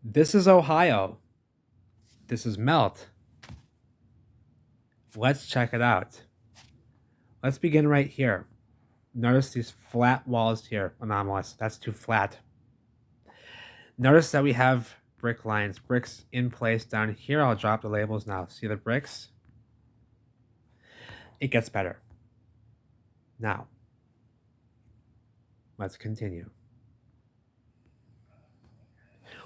This is Ohio. This is Melt. Let's check it out. Let's begin right here. Notice these flat walls here. Anomalous. That's too flat. Notice that we have brick lines, bricks in place down here. I'll drop the labels now. See the bricks? It gets better. Now, let's continue.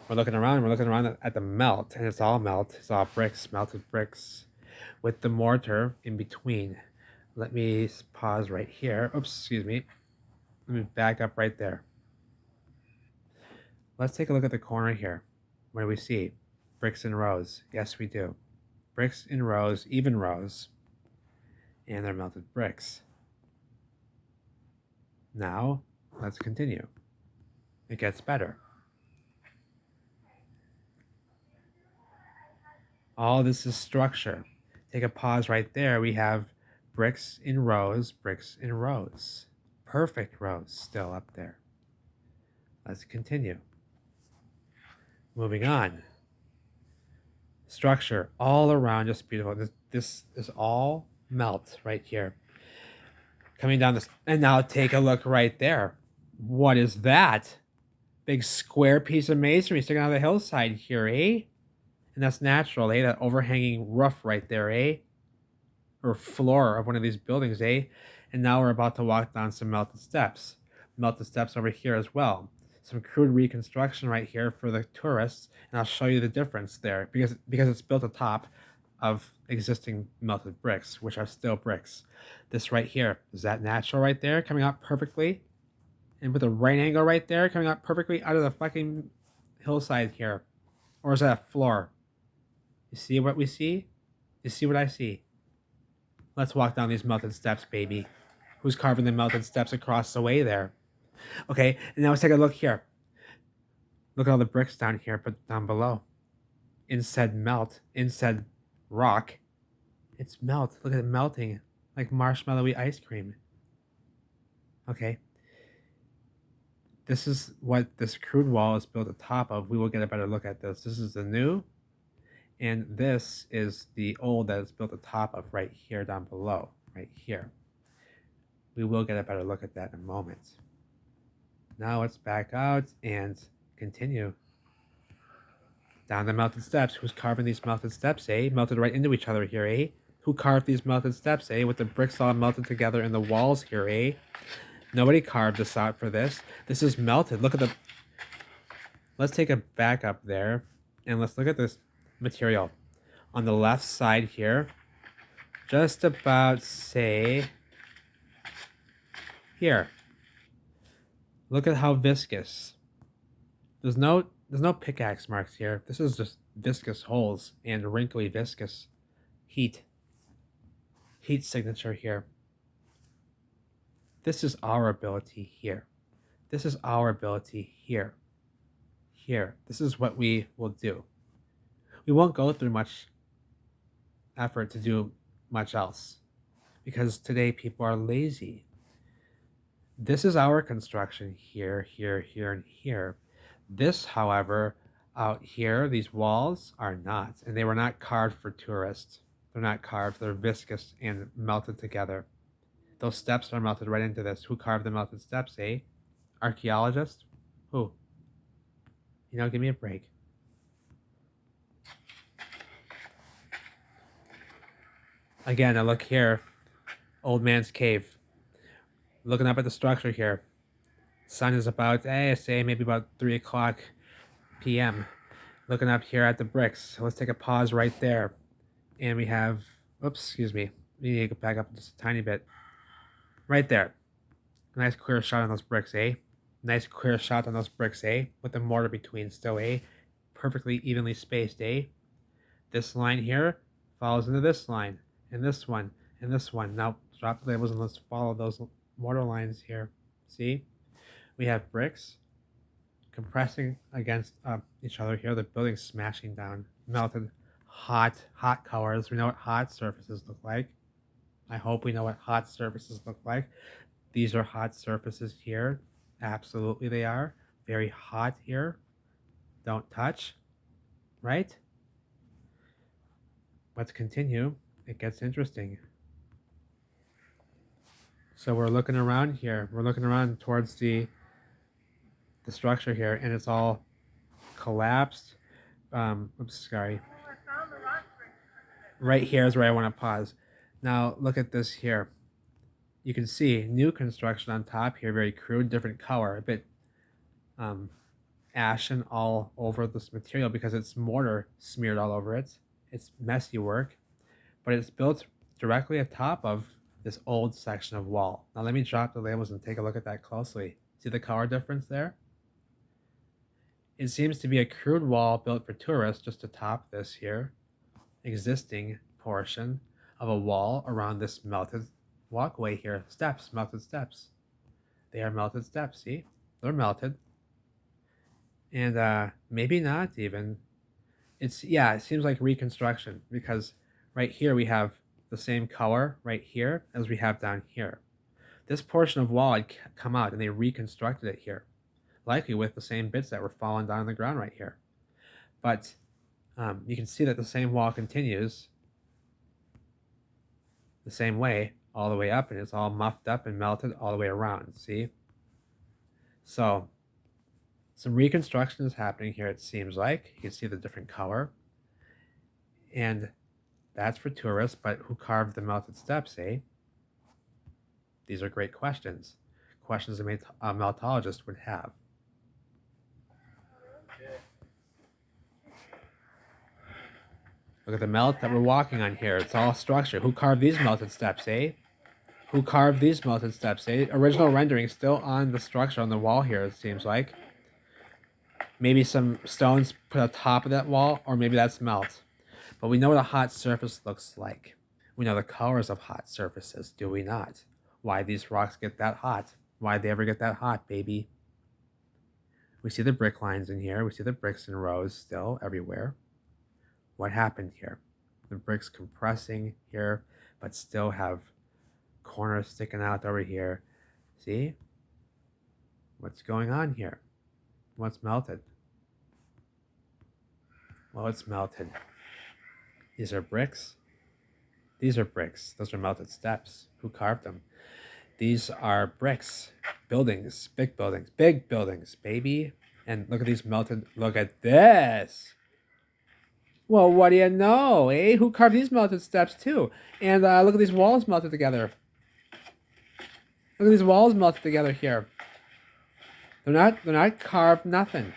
We're looking around at the melt, and it's all melt. It's all bricks, melted bricks, with the mortar in between. Let me pause right here. Oops, excuse me. Let me back up right there. Let's take a look at the corner here. What do we see? Bricks in rows. Yes, we do. Bricks in rows, even rows, and they're melted bricks. Now, let's continue. It gets better. All this is structure. Take a pause right there. We have bricks in rows, bricks in rows. Perfect rows still up there. Let's continue. Moving on. Structure all around, just beautiful. This is all melt right here. Coming down this, and now take a look right there. What is that? Big square piece of masonry sticking out of the hillside here, eh? And that's natural, eh? That overhanging roof right there, eh? Or floor of one of these buildings, eh? And now we're about to walk down some melted steps. Melted steps over here as well. Some crude reconstruction right here for the tourists, and I'll show you the difference there because it's built atop of existing melted bricks, which are still bricks. This right here, is that natural right there, coming out perfectly? And with a right angle right there, coming out perfectly out of the fucking hillside here. Or is that a floor? You see what we see? You see what I see? Let's walk down these melted steps, baby. Who's carving the melted steps across the way there? Okay, and now let's take a look here. Look at all the bricks down here, but down below. Instead melt, instead rock. It's melt. Look at it melting like marshmallowy ice cream. Okay. This is what this crude wall is built atop of. We will get a better look at this. This is the new, and this is the old that is built atop of right here down below, right here. We will get a better look at that in a moment. Now let's back out and continue. Down the melted steps. Who's carving these melted steps, eh? Melted right into each other here, eh? Who carved these melted steps, eh? With the bricks all melted together in the walls here, eh? Nobody carved this out for this. This is melted. Look at the... Let's take a back up there, and let's look at this material. On the left side here, just about, say, here. Look at how viscous. There's no pickaxe marks here. This is just viscous holes and wrinkly viscous heat signature here. This is our ability here. This is our ability here. Here. This is what we will do. We won't go through much effort to do much else because today people are lazy. This is our construction here, here, here, and here. This, however, out here, these walls are not, and they were not carved for tourists. They're not carved, they're viscous and melted together. Those steps are melted right into this. Who carved the melted steps, eh? Archaeologist? Who? You know, give me a break. Again, I look here. Old man's cave. Looking up at the structure here. Sun is about, say maybe about 3 o'clock p.m. Looking up here at the bricks. So let's take a pause right there. And we have, oops, excuse me. We need to go back up just a tiny bit. Right there. Nice clear shot on those bricks, eh? Nice clear shot on those bricks, eh? With the mortar between still, eh? Perfectly evenly spaced, eh? This line here follows into this line, and this one, and this one. Now drop the labels and let's follow those mortar lines here. See? We have bricks compressing against each other here. The building's smashing down. Melted, hot colors. We know what hot surfaces look like. I hope we know what hot surfaces look like. These are hot surfaces here. Absolutely they are. Very hot here. Don't touch. right? Let's continue. It gets interesting. So we're looking around here. We're looking around towards the structure here, and it's all collapsed. Oops, sorry. Right here is where I want to pause. Now look at this here. You can see new construction on top here, very crude, different color, a bit ashen all over this material because it's mortar smeared all over it. It's messy work, but it's built directly atop of this old section of wall. Now let me drop the labels and take a look at that closely. See the color difference there? It seems to be a crude wall built for tourists just to top this here existing portion of a wall around this melted walkway here. Steps, melted steps. They are melted steps, see? They're melted. And maybe not even. It seems like reconstruction because right here we have the same color right here as we have down here. This portion of wall had come out and they reconstructed it here, likely with the same bits that were falling down on the ground right here. But you can see that the same wall continues the same way all the way up, and it's all muffed up and melted all the way around, see? So some reconstruction is happening here, it seems like. You can see the different color. And that's for tourists, but who carved the melted steps, eh? These are great questions. Questions a meltologist would have. Look at the melt that we're walking on here. It's all structure. Who carved these melted steps, eh? Who carved these melted steps, eh? Original rendering still on the structure on the wall here, it seems like. Maybe some stones put on top of that wall, or maybe that's melt. But we know what a hot surface looks like. We know the colors of hot surfaces, do we not? Why these rocks get that hot? Why'd they ever get that hot, baby? We see the brick lines in here. We see the bricks in rows still everywhere. What happened here? The bricks compressing here, but still have corners sticking out over here. See? What's going on here? What's melted? Well, it's melted. These are bricks. These are bricks. Those are melted steps. Who carved them? These are bricks. Buildings. Big buildings, baby. And look at these melted. Look at this. Well, what do you know, eh? Who carved these melted steps too? And look at these walls melted together. Look at these walls melted together here. They're not carved nothing.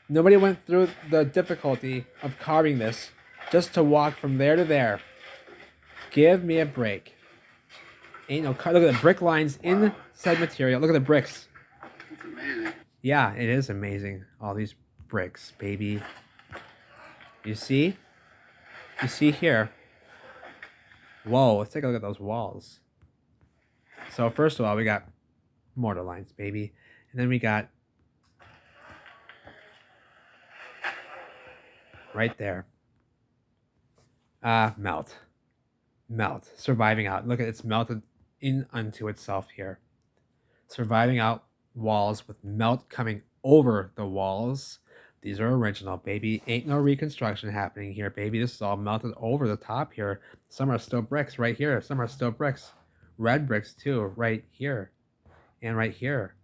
Nobody went through the difficulty of carving this just to walk from there to there. Give me a break. Ain't no look at the brick lines in said material. Look at the bricks. It's amazing. Yeah, it is amazing. All these bricks, baby. You see? You see here. Whoa, let's take a look at those walls. So first of all, we got mortar lines, baby. And then we got right there. Melt. Surviving out. Look at it's melted in unto itself here. Surviving out walls with melt coming over the walls. These are original, baby. Ain't no reconstruction happening here, baby. This is all melted over the top here. Some are still bricks right here. Some are still bricks. Red bricks too, right here. And right here.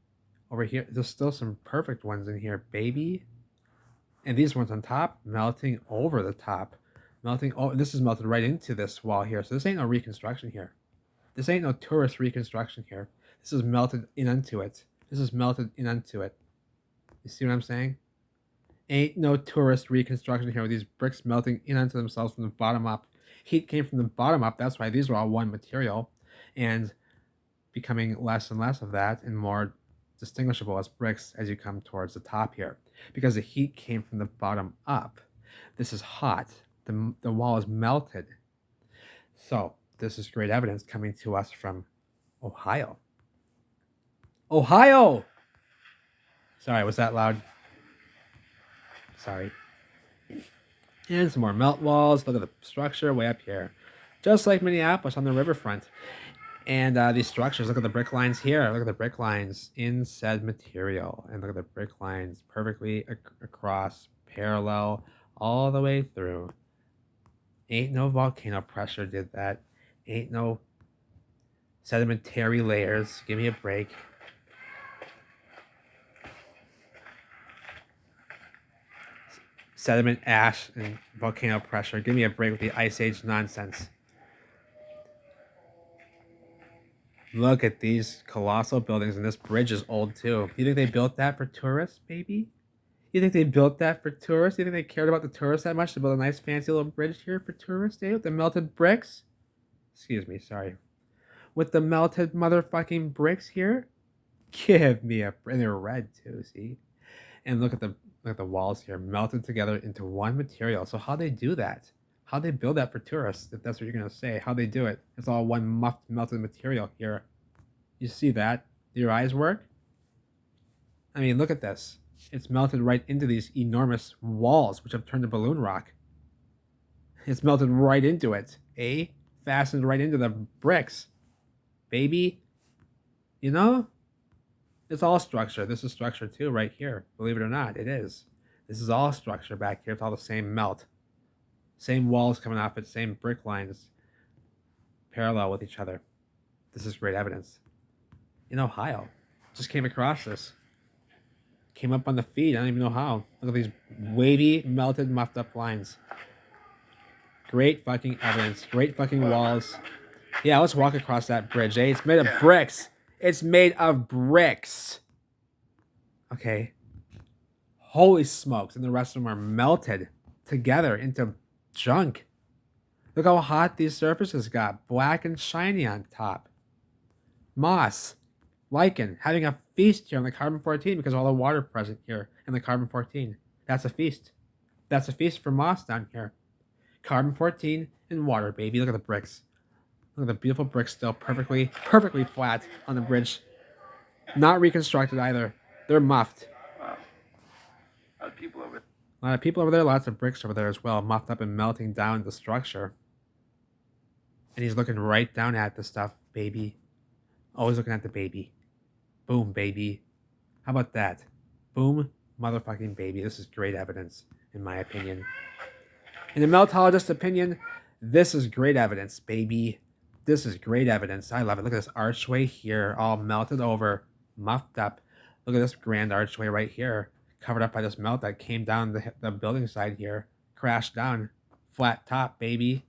Over here. There's still some perfect ones in here, baby. And these ones on top, melting over the top. Melting, oh, this is melted right into this wall here. So this ain't no reconstruction here. This ain't no tourist reconstruction here. This is melted in unto it. This is melted in unto it. You see what I'm saying? Ain't no tourist reconstruction here with these bricks melting in unto themselves from the bottom up. Heat came from the bottom up. That's why these are all one material. And becoming less and less of that and more distinguishable as bricks as you come towards the top here. Because the heat came from the bottom up. This is hot. The wall is melted. So this is great evidence coming to us from Ohio. Ohio! Sorry, was that loud? Sorry. And some more melt walls. Look at the structure way up here. Just like Minneapolis on the riverfront. And these structures, look at the brick lines here. Look at the brick lines in said material. And look at the brick lines perfectly across, parallel all the way through. Ain't no volcano pressure did that. Ain't no sedimentary layers. Give me a break. Sediment, ash, and volcano pressure. Give me a break with the Ice Age nonsense. Look at these colossal buildings, and this bridge is old too. You think they built that for tourists, baby? You think they built that for tourists? You think they cared about the tourists that much to build a nice fancy little bridge here for tourists, eh? With the melted bricks? Excuse me, sorry. With the melted motherfucking bricks here? Give me a... And they're red too, see? And look at the walls here, melted together into one material. So how they do that? How they build that for tourists, if that's what you're gonna say? How they do it? It's all one muffed melted material here. You see that? Do your eyes work? I mean, look at this. It's melted right into these enormous walls, which have turned to balloon rock. It's melted right into it, eh? Fastened right into the bricks. Baby, you know? It's all structure. This is structure too, right here. Believe it or not, it is. This is all structure back here. It's all the same melt. Same walls coming off it, same brick lines. Parallel with each other. This is great evidence. In Ohio. Just came across this. Came up on the feed. I don't even know how. Look at these wavy, melted, muffed up lines. Great fucking evidence. Great fucking walls. Yeah, let's walk across that bridge, eh? It's made of bricks. It's made of bricks. Okay. Holy smokes. And the rest of them are melted together into junk. Look how hot these surfaces got. Black and shiny on top. Moss. Lichen. Having a feast here on the carbon-14 because of all the water present here in the carbon-14. That's a feast. That's a feast for moss down here. Carbon-14 and water, baby. Look at the bricks. Look at the beautiful bricks still perfectly flat on the bridge. Not reconstructed either. They're muffed. Wow. A lot of people over there. A lot of people over there, lots of bricks over there as well, muffed up and melting down the structure. And he's looking right down at the stuff, baby. Always looking at the baby. Boom, baby. How about that? Boom, motherfucking baby. This is great evidence, in my opinion. In the meltologist's opinion, this is great evidence, baby. This is great evidence. I love it. Look at this archway here, all melted over, muffed up. Look at this grand archway right here, covered up by this melt that came down the building side here. Crashed down. Flat top, baby.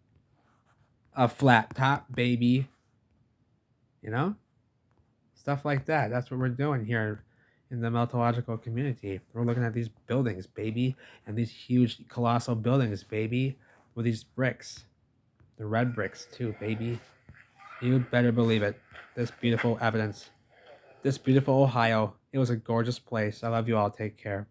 A flat top, baby. You know? Stuff like that. That's what we're doing here in the meltological community. We're looking at these buildings, baby, and these huge, colossal buildings, baby, with these bricks. The red bricks, too, baby. You better believe it. This beautiful evidence. This beautiful Ohio. It was a gorgeous place. I love you all. Take care.